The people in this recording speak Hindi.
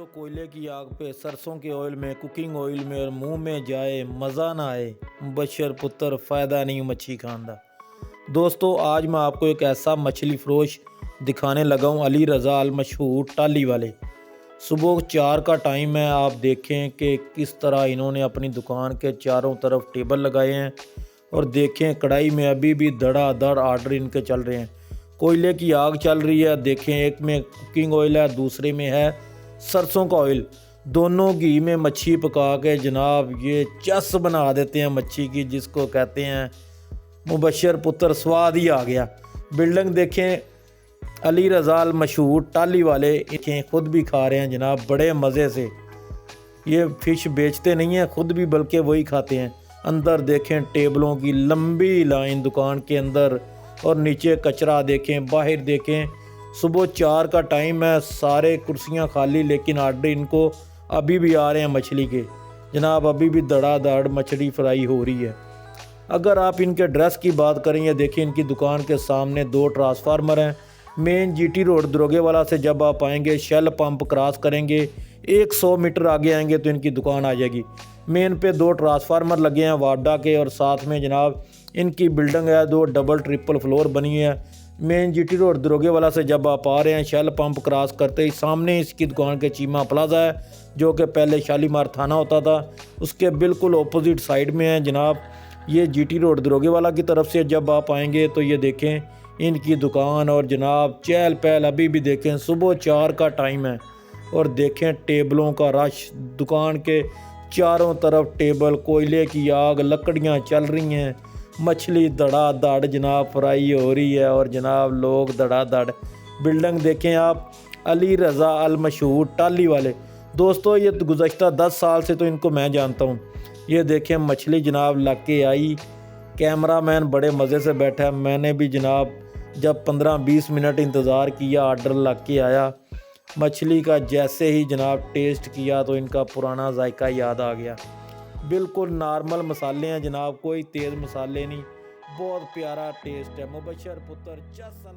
कोयले की आग पे सरसों के ऑयल में कुकिंग ऑयल में और मुंह में जाए मज़ा ना आए। मुबशर पुत्र फ़ायदा नहीं मच्छी खांदा। दोस्तों आज मैं आपको एक ऐसा मछली फ़रोश दिखाने लगा हूँ, अली रज़ा अल मशहूर टाली वाले। सुबह 4 का टाइम है। आप देखें कि किस तरह इन्होंने अपनी दुकान के चारों तरफ टेबल लगाए हैं और देखें कढ़ाई में अभी भी धड़ाधड़ आर्डर इनके चल रहे हैं। कोयले की आग चल रही है। देखें एक में कुकिंग ऑयल है, दूसरे में है सरसों का ऑयल। दोनों घी में मच्छी पका के जनाब ये चस बना देते हैं मच्छी की, जिसको कहते हैं मुबशर पुत्र। स्वाद ही आ गया। बिल्डिंग देखें, अली रज़ा अल मशहूर टाली वाले देखें खुद भी खा रहे हैं जनाब बड़े मज़े से। ये फ़िश बेचते नहीं हैं खुद भी, बल्कि वही खाते हैं। अंदर देखें टेबलों की लंबी लाइन दुकान के अंदर, और नीचे कचरा देखें, बाहर देखें। सुबह 4 का टाइम है, सारे कुर्सियां खाली, लेकिन आर्डर इनको अभी भी आ रहे हैं मछली के जनाब। अभी भी धड़ाधड़ मछली फ्राई हो रही है। अगर आप इनके ड्रेस की बात करें, ये देखिए इनकी दुकान के सामने 2 ट्रांसफार्मर हैं। मेन जीटी रोड दरोगे वाला से जब आप आएंगे, शेल पंप क्रॉस करेंगे, 100 मीटर आगे आएंगे तो इनकी दुकान आ जाएगी। मेन पे 2 ट्रांसफार्मर लगे हैं वाडा के, और साथ में जनाब इनकी बिल्डिंग है, 2 डबल ट्रिपल फ्लोर बनी है। मेन जीटी रोड दरोगे वाला से जब आप आ रहे हैं, शेल पंप क्रॉस करते ही सामने इसकी दुकान के चीमा प्लाजा है, जो कि पहले शालीमार थाना होता था। उसके बिल्कुल अपोजिट साइड में है जनाब ये जीटी रोड दरोगे वाला की तरफ से जब आप आएंगे तो ये देखें इनकी दुकान। और जनाब चहल पहल अभी भी देखें, सुबह 4 का टाइम है और देखें टेबलों का रश। दुकान के चारों तरफ टेबल, कोयले की आग, लकड़ियां चल रही हैं, मछली धड़ाधड़ जनाब फ्राई हो रही है, और जनाब लोग धड़ाधड़। बिल्डिंग देखें आप, अली रज़ा अल मशहूर टाली वाले। दोस्तों ये गुज़श्ता 10 साल से तो इनको मैं जानता हूँ। ये देखें मछली जनाब लग के आई, कैमरामैन बड़े मज़े से बैठा है। मैंने भी जनाब जब 15-20 मिनट इंतज़ार किया, आर्डर लग के आया मछली का। जैसे ही जनाब टेस्ट किया तो इनका पुराना जायका याद आ गया। बिल्कुल नॉर्मल मसाले हैं जनाब, कोई तेज़ मसाले नहीं, बहुत प्यारा टेस्ट है। मुबशर पुत्र 10 साल